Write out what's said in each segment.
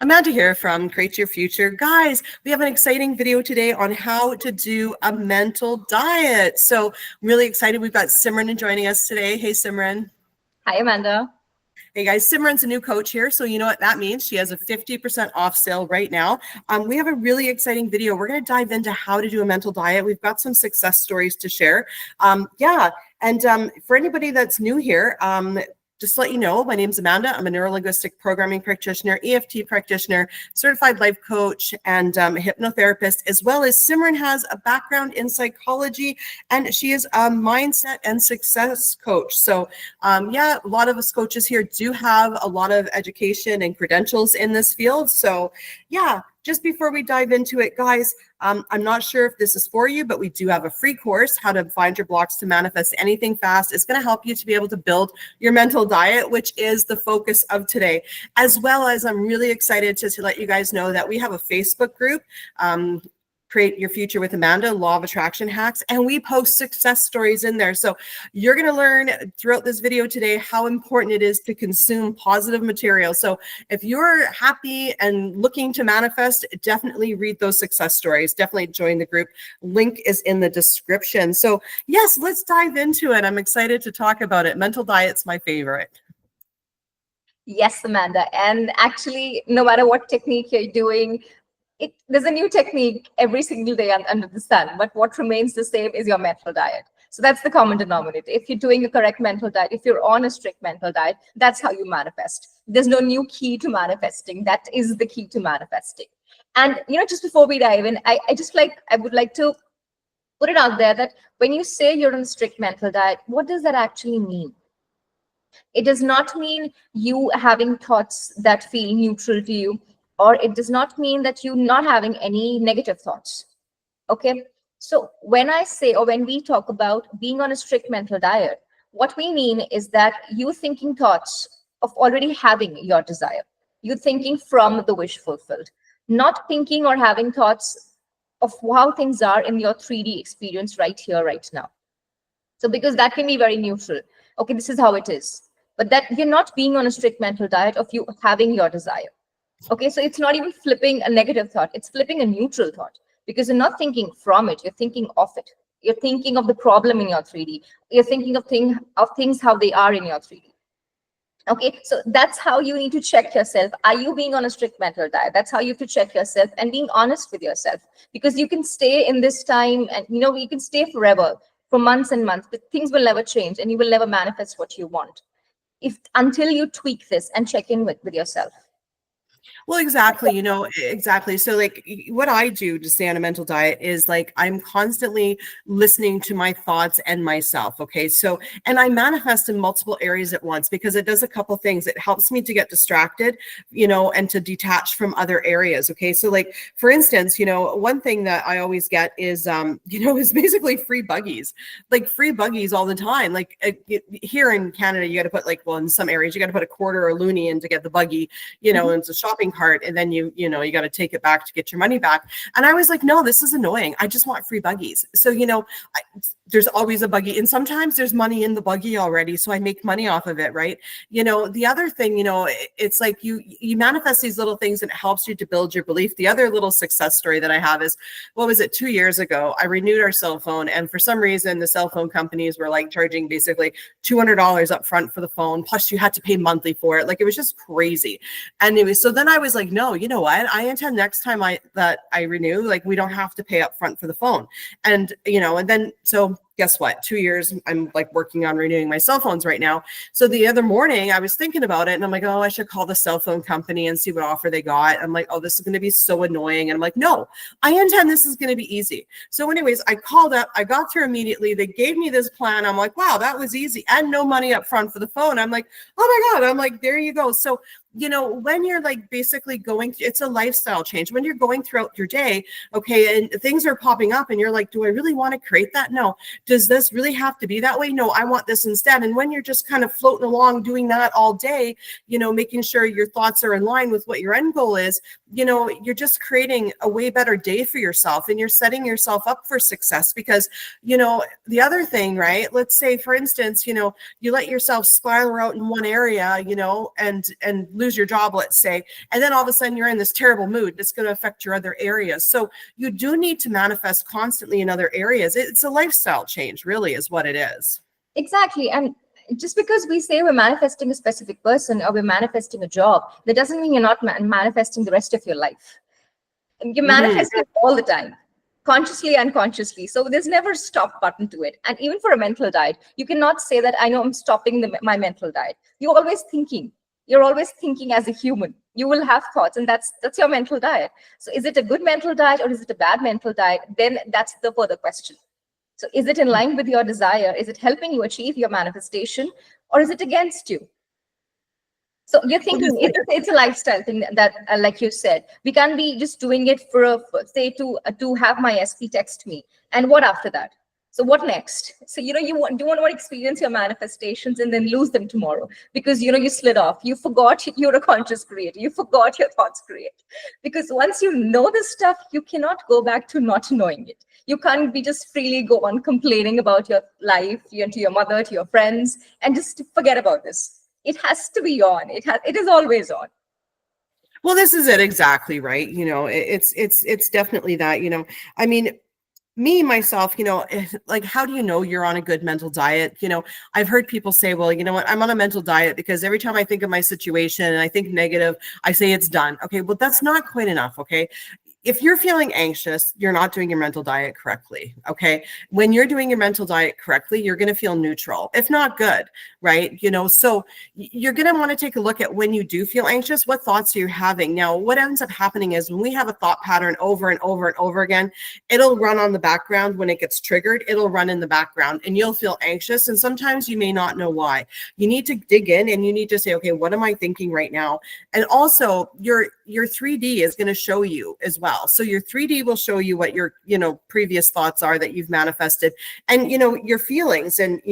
Amanda here from Create Your Future. Guys, we have an exciting video today on how to do a mental diet. So really excited. We've got Simran joining us today. Hey, Simran. Hi, Amanda. Hey guys, Simran's a new coach here, so you know what that means. She has a 50% off sale right now. We have a really exciting video. We're going to dive into how to do a mental diet. We've got some success stories to share. For anybody that's new here, just to let you know, my name's Amanda. I'm a neuro-linguistic programming practitioner, EFT practitioner, certified life coach, and a hypnotherapist, as well as Simran has a background in psychology, and she is a mindset and success coach. So a lot of us coaches here do have a lot of education and credentials in this field. So yeah, just before we dive into it, guys, I'm not sure if this is for you, but we do have a free course, How to Find Your Blocks to Manifest Anything Fast. It's going to help you to be able to build your mental diet, which is the focus of today. As well as I'm really excited to let you guys know that we have a Facebook group, Create Your Future with Amanda, Law of Attraction Hacks, and we post success stories in there. So you're going to learn throughout this video today how important it is to consume positive material. So if you're happy and looking to manifest, definitely read those success stories. Definitely join the group. Link is in the description. So yes, let's dive into it. I'm excited to talk about it. Mental diet's my favorite. Yes, Amanda. And actually, no matter what technique you're doing, there's a new technique every single day under the sun, but what remains the same is your mental diet. So that's the common denominator. If you're doing a correct mental diet, if you're on a strict mental diet, that's how you manifest. There's no new key to manifesting. That is the key to manifesting. And just before we dive in, I would like to put it out there that when you say you're on a strict mental diet, what does that actually mean? It does not mean you having thoughts that feel neutral to you, or it does not mean that you're not having any negative thoughts. Okay. So when I say, or when we talk about being on a strict mental diet, what we mean is that you're thinking thoughts of already having your desire. You're thinking from the wish fulfilled, not thinking or having thoughts of how things are in your 3D experience right here, right now. So because that can be very neutral. Okay, this is how it is. But that you're not being on a strict mental diet of you having your desire. Okay, so it's not even flipping a negative thought. It's flipping a neutral thought because you're not thinking from it. You're thinking of it. You're thinking of the problem in your 3D. You're thinking of things how they are in your 3D. Okay, so that's how you need to check yourself. Are you being on a strict mental diet? That's how you have to check yourself and being honest with yourself, because you can stay in this time and you can stay forever, for months and months, but things will never change and you will never manifest what you want until you tweak this and check in with yourself. Well, exactly. Exactly. So like what I do to stay on a mental diet is like, I'm constantly listening to my thoughts and myself. Okay. So, and I manifest in multiple areas at once because it does a couple things. It helps me to get distracted, and to detach from other areas. Okay. So like, for instance, one thing that I always get is, is basically free buggies, like free buggies all the time. Like here in Canada, you got to put in some areas, you got to put a quarter or a loonie in to get the buggy, and it's a shopping cart, and then you got to take it back to get your money back. And I was like, no, this is annoying. I just want free buggies. So there's always a buggy, and sometimes there's money in the buggy already, so I make money off of it, right? The other thing, it's like you manifest these little things and it helps you to build your belief. The other little success story that I have is, 2 years ago, I renewed our cell phone, and for some reason the cell phone companies were like charging basically $200 up front for the phone, plus you had to pay monthly for it. Like it was just crazy. Anyway, so then I was like, no, you know what? I intend next time that I renew, like we don't have to pay up front for the phone. And, and then, so guess what? 2 years, I'm like working on renewing my cell phones right now. So the other morning I was thinking about it and I'm like, oh, I should call the cell phone company and see what offer they got. I'm like, oh, this is going to be so annoying. And I'm like, no, I intend this is going to be easy. So anyways, I called up, I got through immediately. They gave me this plan. I'm like, wow, that was easy. And no money up front for the phone. I'm like, oh my God. I'm like, there you go. So when you're like basically it's a lifestyle change. When you're going throughout your day, okay, and things are popping up and you're like, do I really want to create that? No. Does this really have to be that way? No, I want this instead. And when you're just kind of floating along doing that all day, making sure your thoughts are in line with what your end goal is, you're just creating a way better day for yourself and you're setting yourself up for success. Because, the other thing, right? Let's say, for instance, you let yourself spiral out in one area, and lose lose your job, let's say, and then all of a sudden you're in this terrible mood. It's going to affect your other areas. So you do need to manifest constantly in other areas. It's a lifestyle change, really, is what it is. Exactly. And just because we say we're manifesting a specific person or we're manifesting a job, that doesn't mean you're not manifesting the rest of your life. You manifest it all the time, consciously, unconsciously. So there's never a stop button to it. And even for a mental diet, you cannot say that I know I'm stopping my mental diet. You're always thinking. You're always thinking as a human. You will have thoughts, and that's your mental diet. So is it a good mental diet or is it a bad mental diet? Then that's the further question. So is it in line with your desire? Is it helping you achieve your manifestation, or is it against you? So you're thinking it's a lifestyle thing that like you said, we can't be just doing it for say to have my SP text me. And what after that? So what next? So, you want to experience your manifestations and then lose them tomorrow because, you slid off. You forgot you're a conscious creator. You forgot your thoughts create. Because once you know this stuff, you cannot go back to not knowing it. You can't be just freely go on complaining about your life, to your mother, to your friends, and just forget about this. It has to be on. It is always on. Well, this is it exactly, right? It's definitely that, I mean, me, myself, like, how do you know you're on a good mental diet? I've heard people say, well, you know what, I'm on a mental diet because every time I think of my situation and I think negative, I say it's done. Okay, well, that's not quite enough. Okay. If you're feeling anxious, you're not doing your mental diet correctly. Okay. When you're doing your mental diet correctly, you're going to feel neutral, if not good, right? So you're going to want to take a look at when you do feel anxious, what thoughts are you having? Now, what ends up happening is when we have a thought pattern over and over and over again, it'll run on the background. When it gets triggered, it'll run in the background and you'll feel anxious. And sometimes you may not know why. You need to dig in and you need to say, okay, what am I thinking right now? And also your 3D is going to show you as well. So your 3D will show you what your, previous thoughts are that you've manifested, and, your feelings and,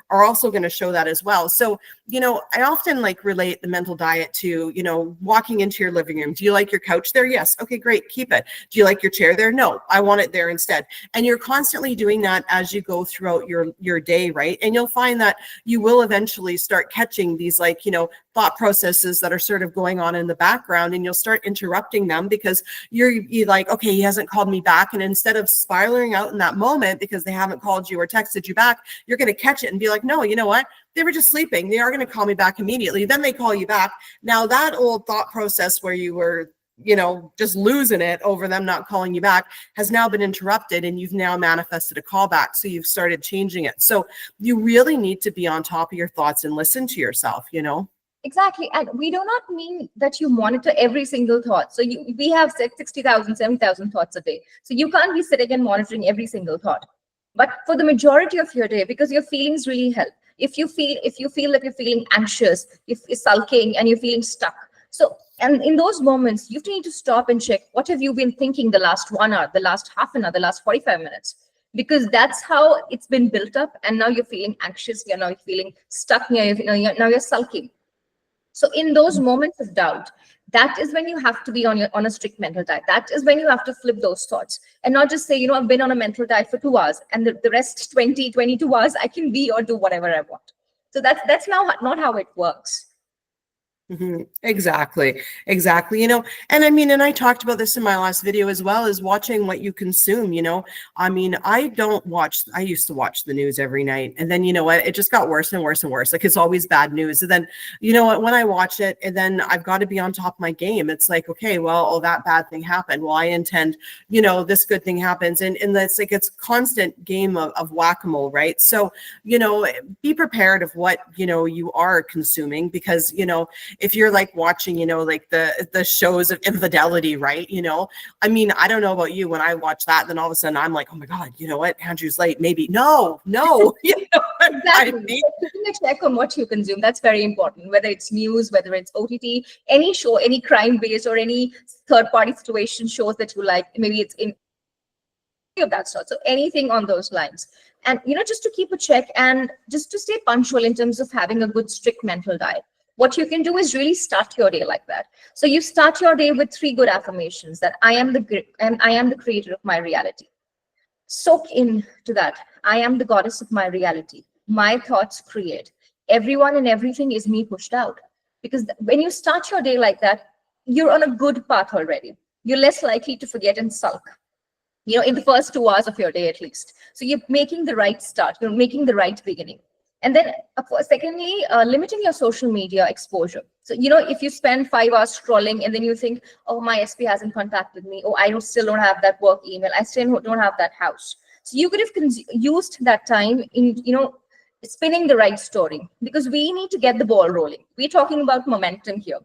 are also going to show that as well. So, I often relate the mental diet to, walking into your living room. Do you like your couch there? Yes. Okay, great. Keep it. Do you like your chair there? No, I want it there instead. And you're constantly doing that as you go throughout your day. Right. And you'll find that you will eventually start catching these thought processes that are sort of going on in the background, and you'll start interrupting them because you're like, okay, he hasn't called me back. And instead of spiraling out in that moment because they haven't called you or texted you back, you're going to catch it and be like, no, you know what? They were just sleeping. They are going to call me back immediately. Then they call you back. Now that old thought process where you were, just losing it over them not calling you back has now been interrupted, and you've now manifested a callback. So you've started changing it. So you really need to be on top of your thoughts and listen to yourself, Exactly. And we do not mean that you monitor every single thought. So we have 60,000, 70,000 thoughts a day. So you can't be sitting and monitoring every single thought. But for the majority of your day, because your feelings really help. If you feel that you're feeling anxious, if you're sulking and you're feeling stuck. So, and in those moments, you need to stop and check, what have you been thinking the last 1 hour, the last half an hour, the last 45 minutes? Because that's how it's been built up. And now you're feeling anxious. You're now feeling stuck. Now you're sulking. So in those moments of doubt, that is when you have to be on a strict mental diet. That is when you have to flip those thoughts and not just say, I've been on a mental diet for 2 hours and the rest 22 hours, I can be or do whatever I want. So that's now not how it works. Mm-hmm. Exactly. And I mean, and I talked about this in my last video as well, as watching what you consume. I mean, I used to watch the news every night, and then it just got worse and worse and worse. Like, it's always bad news. And then, when I watch it, and then I've got to be on top of my game. It's like, okay, well, that bad thing happened. Well, I intend, this good thing happens. And it's like, it's constant game of whack-a-mole, right? So, be prepared of what, you are consuming, because, if you're watching, the shows of infidelity, right? I mean, I don't know about you. When I watch that, then all of a sudden I'm like, oh my God, you know what? Andrew's late. Maybe. No. Exactly. So keeping a check on what you consume, that's very important. Whether it's news, whether it's OTT, any show, any crime-based or any third-party situation shows that you like, maybe it's in of that sort. So anything on those lines. And, just to keep a check and just to stay punctual in terms of having a good, strict mental diet. What you can do is really start your day like that. So you start your day with 3 good affirmations that I am the creator of my reality. Soak into that. I am the goddess of my reality. My thoughts create. Everyone and everything is me pushed out. because when you start your day like that, you're on a good path already. You're less likely to forget and sulk, in the first 2 hours of your day at least. So you're making the right start, you're making the right beginning. And then, of course, secondly, limiting your social media exposure. So, if you spend 5 hours scrolling and then you think, oh, my SP hasn't contacted me, oh, I still don't have that work email, I still don't have that house. So you could have used that time in, spinning the right story, because we need to get the ball rolling. We're talking about momentum here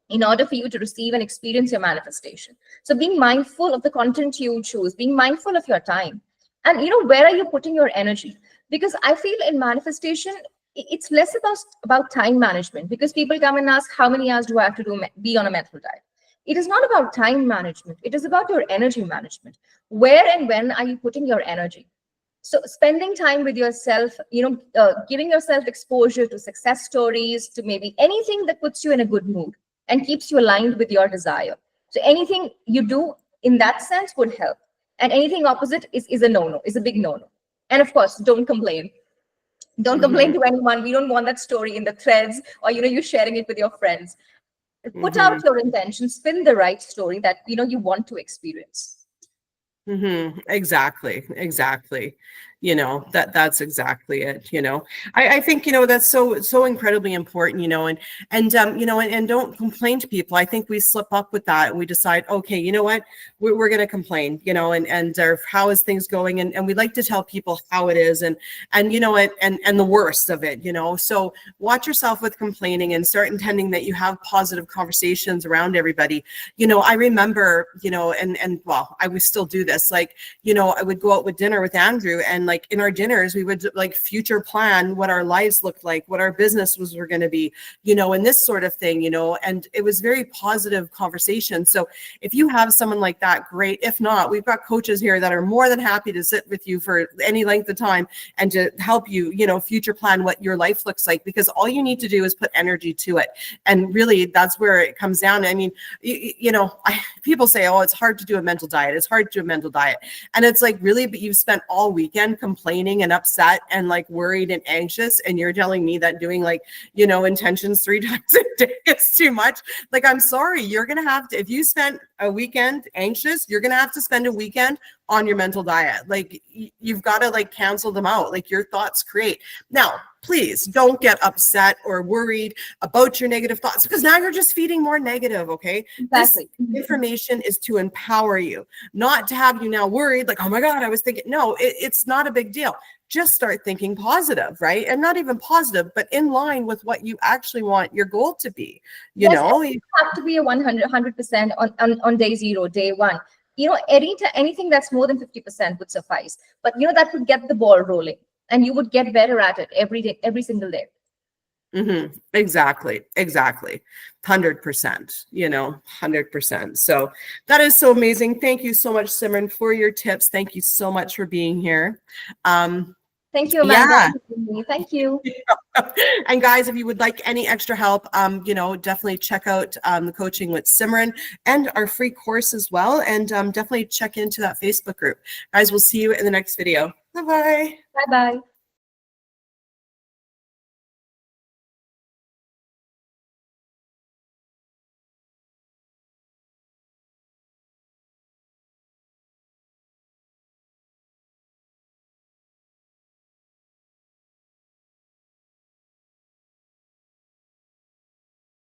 in order for you to receive and experience your manifestation. So being mindful of the content you choose, being mindful of your time, and where are you putting your energy? Because I feel in manifestation, it's less about time management, because people come and ask, how many hours do I have to be on a mental diet? It is not about time management. It is about your energy management. Where and when are you putting your energy? So spending time with yourself, giving yourself exposure to success stories, to maybe anything that puts you in a good mood and keeps you aligned with your desire. So anything you do in that sense would help. And anything opposite is a no-no, is a big no-no. And of course, don't complain. Don't complain to anyone. We don't want that story in the threads, or you sharing it with your friends. Put out your intention, spin the right story that you want to experience. Exactly. That's exactly it. I think, that's so incredibly important, and don't complain to people. I think we slip up with that and we decide, okay, you know what, we're going to complain, and how is things going? And we like to tell people how it is and the worst of it, so watch yourself with complaining and start intending that you have positive conversations around everybody. I remember, and well, I would still do this. Like, I would go out with dinner with Andrew, and like in our dinners, we would like future plan what our lives looked like, what our businesses were going to be, and this sort of thing, and it was very positive conversation. So if you have someone like that, great. If not, we've got coaches here that are more than happy to sit with you for any length of time and to help you, future plan what your life looks like, because all you need to do is put energy to it. And really, that's where it comes down. I mean, people say, oh, it's hard to do a mental diet. It's hard to do a mental diet. And it's like, really, but you've spent all weekend complaining and upset and like worried and anxious, and you're telling me that doing like intentions 3 times a day is too much. Like, I'm sorry, you're gonna have to, if you spent a weekend anxious, you're gonna have to spend a weekend on your mental diet. Like, you've got to like cancel them out. Like, your thoughts create. Now, please don't get upset or worried about your negative thoughts, because now you're just feeding more negative. Okay. Exactly. This information is to empower you, not to have you now worried, like, oh my God, I was thinking. No, it's not a big deal. Just start thinking positive, right? And not even positive, but in line with what you actually want your goal to be. You have to be a 100% on day 0, day 1. Anything that's more than 50% would suffice. But that would get the ball rolling, and you would get better at it every day, every single day. Exactly. 100%, 100%. So that is so amazing. Thank you so much, Simran, for your tips. Thank you so much for being here. Thank you, Amanda. Yeah. Thank you. And guys, if you would like any extra help, definitely check out the coaching with Simran and our free course as well. And definitely check into that Facebook group. Guys, we'll see you in the next video. Bye-bye. Bye-bye.